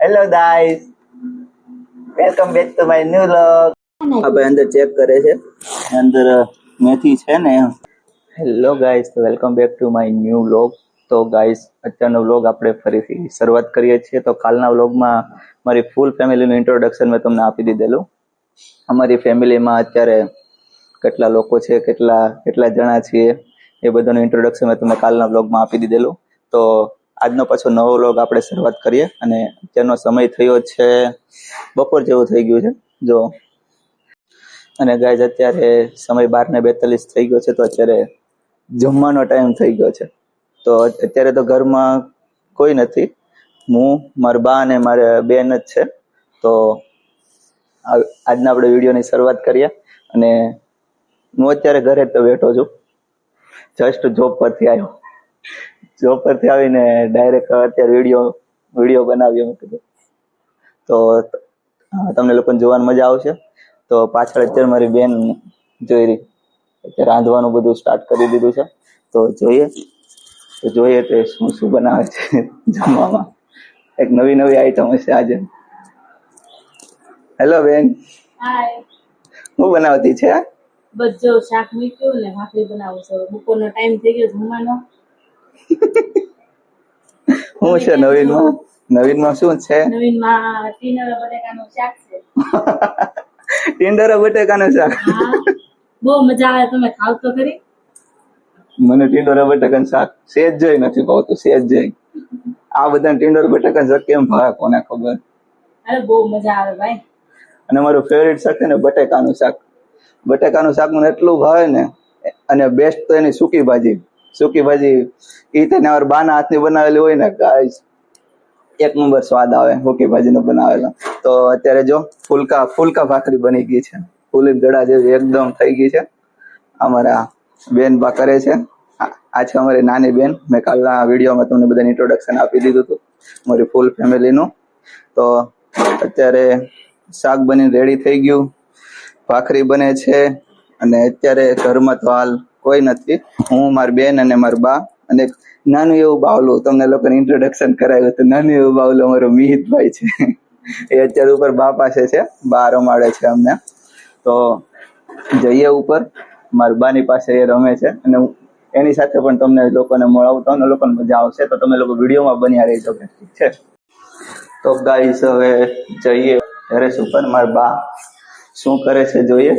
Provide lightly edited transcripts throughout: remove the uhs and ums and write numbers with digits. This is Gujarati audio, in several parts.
Hello guys, welcome back to my new vlog. આપણે અંદર ચેક કરે છે, અંદર મેથી છે ને. Hello guys, welcome back to my new vlog. તો ગાઈસ, અત્યારનો વ્લોગ આપણે ફરીથી શરૂઆત કરીએ છીએ. તો કાલના વ્લોગમાં મારી ફૂલ ફેમિલીનું ઇન્ટ્રોડક્શન મેં તમને આપી દીધેલું. અમારી ફેમિલીમાં અત્યારે કેટલા લોકો છે, કેટલા જણા છીએ, એ બધાનું ઇન્ટ્રોડક્શન મેં તમને કાલના વ્લોગમાં આપી દીધેલું. તો આજનો પાછો નવો વ્લોગ આપણે શરૂઆત કરીએ. અને અત્યારનો સમય થયો છે બપોર જેવું થઈ ગયું છે જો. અને ગાઈઝ અત્યારે સમય 12:42 થઈ ગયો છે. તો અત્યારે જમવાનો ટાઈમ થઈ ગયો છે. તો અત્યારે તો ઘરમાં કોઈ નથી, હું, મારા બા અને મારા બેન જ છે. તો આજના આપણે વિડીયોની શરૂઆત કરીએ. અને હું અત્યારે ઘરે જ તો બેઠો છું, જસ્ટ જોબ પરથી આવ્યો. જોબ પરથી આવીને ડાયરેક્ટ અત્યારે વિડીયો બનાવ્યો મેં કીધું તો તમને લોકોને જોવાની મજા આવશે. તો પાછળ અત્યારે મારી બેન જોઈ રહી, અત્યારે રાંધવાનું બધું સ્ટાર્ટ કરી દીધું છે. તો જોઈએ તે શું બનાવે છે જમવામાં. એક નવી આઈટમ હશે આજે. હેલો બેન. હાય. શું બનાવતી છે? બધો શાક મૂક્યું ને ભાખરી બનાવું છું. બપોરનો ટાઈમ થઈ ગયો જમવાનો. શું છે નવીનમાં શું છે? નવીનમાં ટીંડોરા બટેકાનું શાક છે. ટીંડોરા બટેકાનું શાક? હા, બહુ મજા આવે. તમે ખાવ તો ખરી? મને ટીંડોરા બટેકાનું શાક સેજ જોઈ નથી ભાવતું, સેજ જોઈ. આ બધા ટીંડોરા બટેકાનું શાક કેમ ભાવે કોને ખબર. અરે બહુ મજા આવે ભાઈ. અને મારું ફેવરિટ શાક છે ને બટેકાનું શાક. બટેકાનું શાક મને એટલું ભાવે ને. અને બેસ્ટ તો એની સૂકી ભાજી એ તેને બાના હાથની બનાવેલી હોય ને ગાઈસ, એક નંબર સ્વાદ આવે સૂકી ભાજીનો બનાવેલો. તો અત્યારે જો ફૂલકા ભાખરી બની ગઈ છે, ફૂલી દડા જેવી એકદમ થઈ ગઈ છે. અમારા બેન બા કરે છે. આ છે અમારી નાની બેન. મેં કાલના વિડીયોમાં તમને બધાને ઇન્ટ્રોડક્શન આપી દીધું હતું મારી ફૂલ ફેમિલીનું. તો અત્યારે શાક બનીને રેડી થઈ ગયું, ભાખરી બને છે. અને અત્યારે ઘરમાં તો હાલ કોઈ નથી, હું, મારી બેન અને મારા બા. અને નાનું એવું બાવલું તમને લોકોને ઇન્ટ્રોડક્શન કરાવ્યું હતું. નાનું એવું બાવલું અમારો મિહિતભાઈ છે, એ અત્યારે ઉપર બા પાસે છે, બા રમાડે છે અમને. તો જઈએ ઉપર, મારા બાની પાસે એ રમે છે. અને એની સાથે પણ તમને લોકોને મળાવું, તમને લોકોને મજા આવશે. તો તમે લોકો વિડીયોમાં બન્યા રહેજો, ઠીક છે? તો ગાઈસ હવે જઈએ ટેરેસ ઉપર. મારા બા શું કરે છે જોઈએ.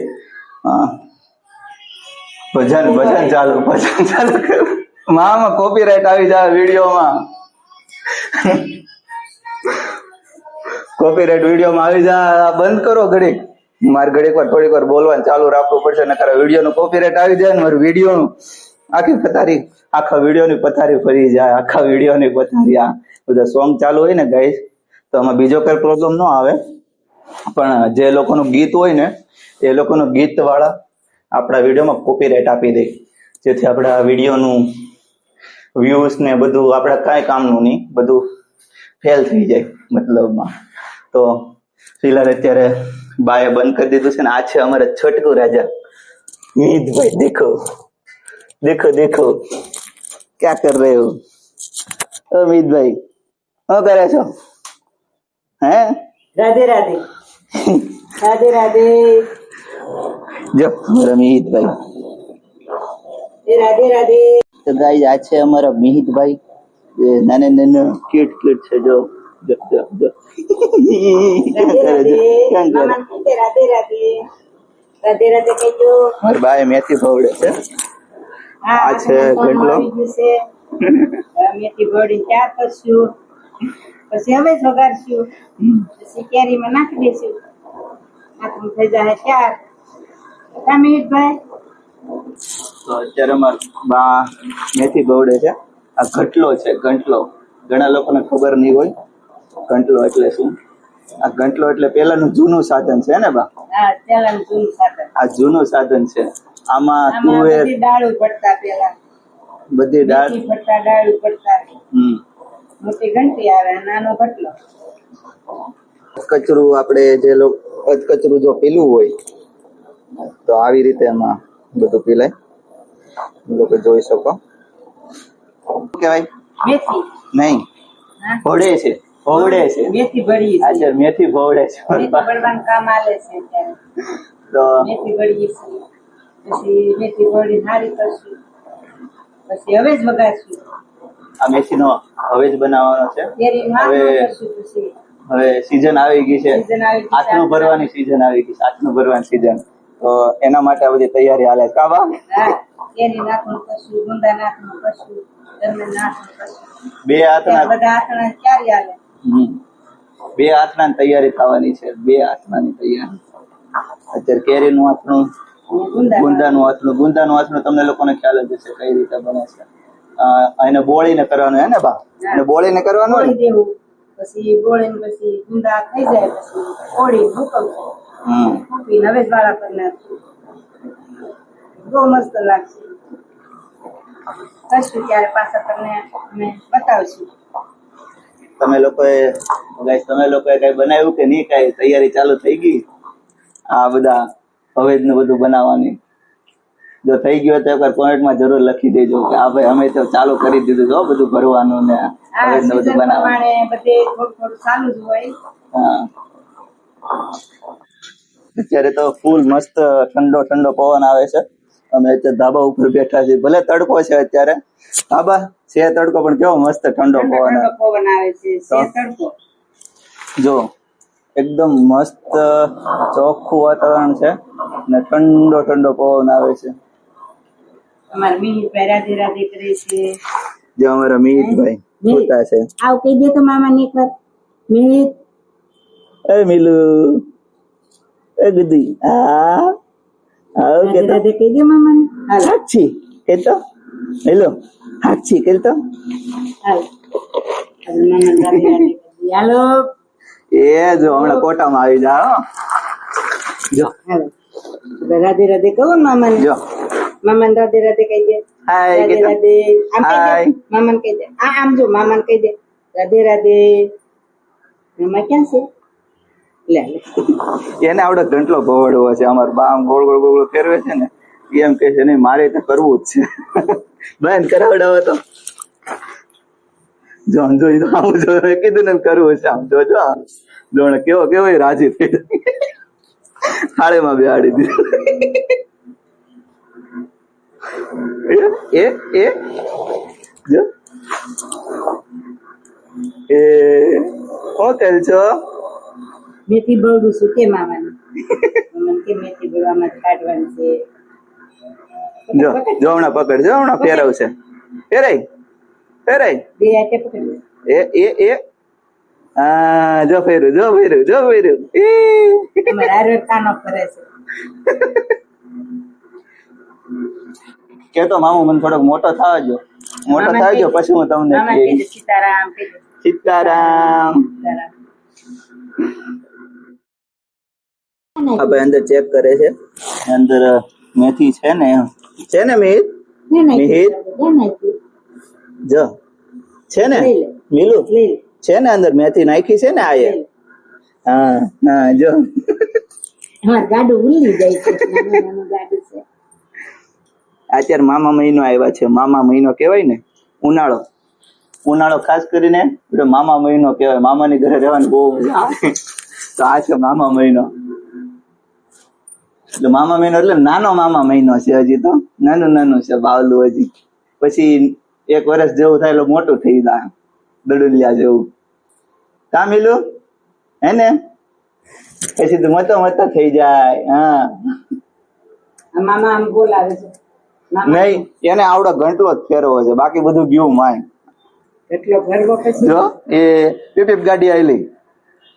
ભજન ચાલુ કર. મામા કોપીરાઈટ આવી જાય વિડીયોમાં. કોપીરાઈટ વિડીયોમાં આવી જાય, બંધ કરો ઘડીક. મારે ઘડીક વાર થોડીક વાર બોલવાનું ચાલુ રાખવું પડશે, નકર વિડીયો નું કોપીરાઈટ આવી જાય ને મારું વિડીયો નું આખા વિડીયોની પથારી ફરી જાય. આખા વિડીયોની પથારી. આ બધા સોંગ ચાલુ હોય ને ગાઈસ, તો આમાં બીજો કઈ પ્રોબ્લેમ ન આવે. પણ જે લોકોનું ગીત હોય ને, એ લોકોનું ગીત વાળા આપણા વિડીયોમાં કોપીરાઈટ આપી દે, જેથી આપણા વિડીયોનું વ્યૂઝ ને બધું આપણા કાંઈ કામનું નહીં, બધું ફેલ થઈ જાય મતલબમાં. તો ફિલહાલ અત્યારે બાએ બંધ કરી દીધું છે ને. આ છે અમારા છોટકુ રાજા મિહિતભાઈ. દેખો ક્યાં કર રહે હો મિહિતભાઈ? શું કરે છો? હે? રાધે રાધે. રાધે રાધે. જો અમારા મિહિતભાઈ. રાધે રાધે. તો ગાઈસ, આ છે અમારા મિહિતભાઈ. નાના ક્યુટ છે. જો મારા બાએ મેથી ભવડે છે. આ છે ગંડલો. મેથી ભળી ચાર કરશું, પછી અમે વઘારશું, પછી કેરીમાં નાખી દઈશું. આટલું થઈ જાય ચાર. મિહિતભાઈ. તો અત્યારે મારા બા મેથી ભવડે છે. આ ઘંટલો છે, ઘંટલો. ઘણા લોકોને ખબર નહીં હોય ઘંટલો એટલે શું. આ ઘંટલો એટલે પેલાનું જૂનું સાધન છે ને બા? હા, પેલાનું જૂનું સાધન. આ જૂનું સાધન છે. આમાં તુવેર, બધી ડાળું પડતા, પેલા બધી ડાળ પડતા, ડાળું પડતા. મોટી ઘંટી આવે, નાનો ઘટલો. કચરું આપણે જે કચરું જો પીલું હોય તો આવી રીતે એમાં બધું પીલાય. લોકો જોઈ શકો. કેવાય મેથી નહીં, ભોડે છે. ભોવડે છે. મેથી ભળી છે. આજે મેથી ભોવડે છે. મેથી ભરવાનું કામ આલે છે અત્યારે. તો મેથી ભળી છે. પછી મેથી ભળી સારી કરશું. પછી હવે જ વગાડશું. આ મેથીનો હવે જ બનાવવાનો છે. કેરીનું હવે આથમણ કરશું પછી. હવે સીઝન આવી ગઈ છે. સીઝન આવી ગઈ છે. આથનું ભરવાની સીઝન આવી ગઈ છે. આથનું ભરવાની સીઝન. તો એના માટે આ બધી તૈયારી હાલે છે. કાબા હા, કેરી નાખવાનું કરશું, ગુંદા નાખવાનું કરશું, દરમિયાન નાખવાનું કરશું. બે હાથના બધા આથણા ક્યારે આવે? બે હાથના તૈયારી થવાની છે. બે હાથનાની તૈયારી. અત્યારે કેરીનું આથણું, ગુંદાનું આથણું. ગુંદાનું આથણું તમને લોકોને ખ્યાલ જ હશે કઈ રીતે બને છે. એને બોળીને કરવાનું હે ને બા? એને બોળીને કરવાનું હોય ને? દેવું. પછી બોળીને પછી ગુંદા થઈ જાય પછી ઓળી મૂકવશું. મૂકીને હવે જ વાળા કરી નાખશું. બહુ મસ્ત લાગશે. કરશું ત્યારે પાછા તમને અમે બતાવશું. તમે લોકોએ કઈ બનાવ્યું કે નહીં? કઈ તૈયારી ચાલુ થઈ ગઈ આ બધા હવેજ નું બધું બનાવવાની? જો થઈ ગયો તો એકવાર કોમેન્ટમાં જરૂર લખી દેજો કે આ ભાઈ અમે તો ચાલુ કરી દીધું છે બધું ભરવાનું ને હવેજ નું બધું બનાવવાનું. બધે થોડું થોડું ચાલુ જ હોય. હા, અત્યારે તો ફૂલ મસ્ત ઠંડો ઠંડો પવન આવે છે. અમે અત્યારે ધાબા ઉપર બેઠા છીએ. ભલે તડકો છે અત્યારે, ધાબા છે તડકો, પણ કેવો મસ્ત ઠંડો પવન આવે છે. તડકો જો એકદમ મસ્ત ચોખ્ખું વાતાવરણ છે ને ઠંડો ઠંડો પવન આવે છે. અમારા મિહિરભાઈ રાધે રાધે કરે છે. જો અમારા મિહિરભાઈ ખોટા છે. આવ કહી દે તો મામા ને એક વાર. મિહિર, એ મિલુ, એ ગુદી, આવ કે તો રાધે કહી દે મામા ને. હાચી કે તો હેલો, હાચી કે તો હાલ મામા રાધે રાધે કરી. હાલો એ જો હમણાં કોટામાં આવી જા હો. જો હાલો રાધે રાધે કહો ને મામા ને. જો મામા ને રાધે રાધે કહી દે. હાય રાધે કે તો રાધે આમ કહી હાય. દે. મામા ને કહી દે. આમ જો મામા ને કહી દે રાધે રાધે. મામા ક્યાં છે? લે લે એને આવડે ગંટલો ભવડવો છે. અમાર બા આમ ગોળ ગોળ ગોળ ફેરવે છે ને એમ કે છે નહીં મારે તો કરવું જ છે. બંધ કરાવડાવો તો જો આમ જોઈ આમ જો કીધું ને કરવું છે. આમ જો જો જોણે કેવો કેવો એ રાજી થઈ થાળીમાં બેહાડી દીધું. એ એ જો એ શું કરે છો? મેથી બળું છું કે મામા ને. મામા કે મેથી બળવામાં કાઢવાની છે. જો જો હમણાં પકડ, જો હમણાં ફેરવશે. ફેરાય ફેરાય બે હાથે પકડી. એ હા જો ફેર્યું, જો ફેર્યું, જો ફેર્યું. અમારે આરે કાનો ફરે છે. કે તો મામુ મને થોડોક મોટો થવા જો, મોટો થવા જો પછી હું તમને મામા કહી દે સીતારામ કહી દે. સીતારામ. સીતારામ. આ ભાઈ અંદર ચેક કરે છે. અંદર મેથી છે ને મિહિર? મિહિર જો છે ને મિલુ છે ને અંદર મેથી નાખી છે ને આયે. હા હા જો હા ગાડું ઉલ્લી જાય છે. નાનું નાનું ગાડું છે. અત્યારે મામા મહિનો આવ્યા છે. મામા મહિનો કહેવાય ને, ઉનાળો. ઉનાળો ખાસ કરીને એટલે મામા મહિનો કહેવાય. મામાની ઘરે રહેવાની બહુ મજા આવે. તો આ છે મામા મહિનો. એટલે મામા મહિનો એટલે નાનો મામા મહિનો છે. હજી તો નાનું નાનું છે બાવલું. હજી પછી એક વર્ષ જેવું થાય એટલે મોટું થઈ જાય, દડુલિયા જેવું. કા મિલું હે ને? પછી તો મતો થઈ જાય. હા મામા આમ બોલાવે છે. નહીં, એને આવડો ઘંટલો જ ફેરવો છે, બાકી બધું ગયું માય. એટલો ભરવો પછી જો એ પીપીપ ગાડી આવેલી.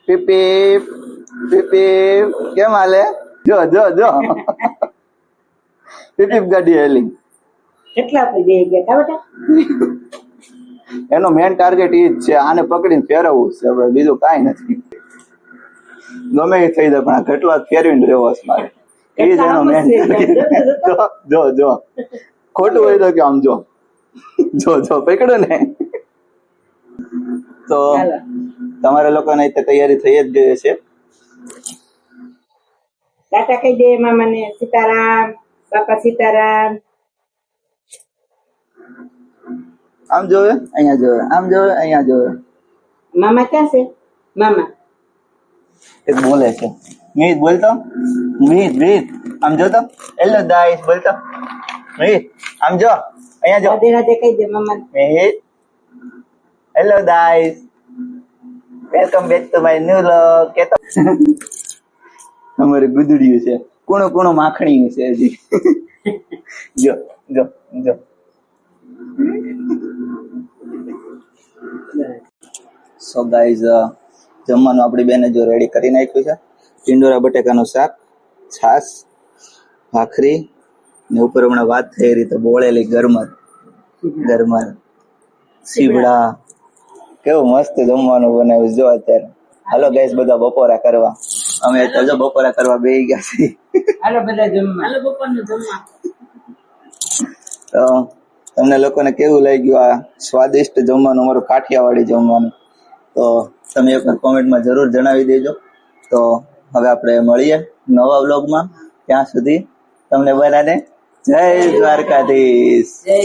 પીપીપ પીપીપ કેમ હાલે? જો જો જો પીપીપ ગાડી આવેલી. કેટલા પૈ ગયા બેટા? એનો મેન ટાર્ગેટ ઈ જ છે, આને પકડીને ફેરવવું છે. હવે બીજું કાંઈ નથી. ગમે એ થઈ જાય પણ આ ઘટલો ફેરવીને રહેવો છે મારે. એ જ એનો મેન ટાર્ગેટ. જો જો ખોટું હોય તો કે આમ જો જો જો પકડો ને તો તમારા લોકોને તૈયારી થઈ જ ગઈ છે. ટાટા કહી દે મામાને. સીતારામ બાપા સીતારામ. આમ જોવે અહીંયા જોવે, આમ જોવે અહીંયા જોવે. મામા ક્યાં છે? મામા એક બોલે છે. મીત બોલતો. મીત આમ જો તો. હેલો ગાઈસ બોલતો. મીત આમ જો. અહીંયા જો. રાધે રાધે કહી દે મામા. Meet hello guys welcome back to my new vlog. કેતો અમારે ગુદડીયું છે. કોણો માખણી છે હજી. જો જો જો. સો ગાઈઝ જમવાનું આપણી બેને જો રેડી કરી નાખ્યું છે. ટીંડોરા બટેકાનું શાક, છાશ, ભાખરી ને ઉપર હમણાં વાત થઈ રહી તો બોળેલી ગરમર સીવડા. કેવું મસ્ત જમવાનું બનાવ્યું જો અત્યારે. હાલો ગાઈઝ બધા બપોરા કરવા. અમે અત્યારે જો બપોરા કરવા બેસી ગયા છીએ. હાલો બધા જમવા. હાલો બપોરનું જમવા. તો તમને લોકોને કેવું લાગ્યું આ સ્વાદિષ્ટ જમવાનું, અમારું કાઠિયાવાડી જમવાનું? તો તમે એકવાર કોમેન્ટમાં જરૂર જણાવી દેજો. તો હવે આપણે મળીએ નવા વ્લોગમાં. ત્યાં સુધી તમને બધાને જય દ્વારકાધીશ. જય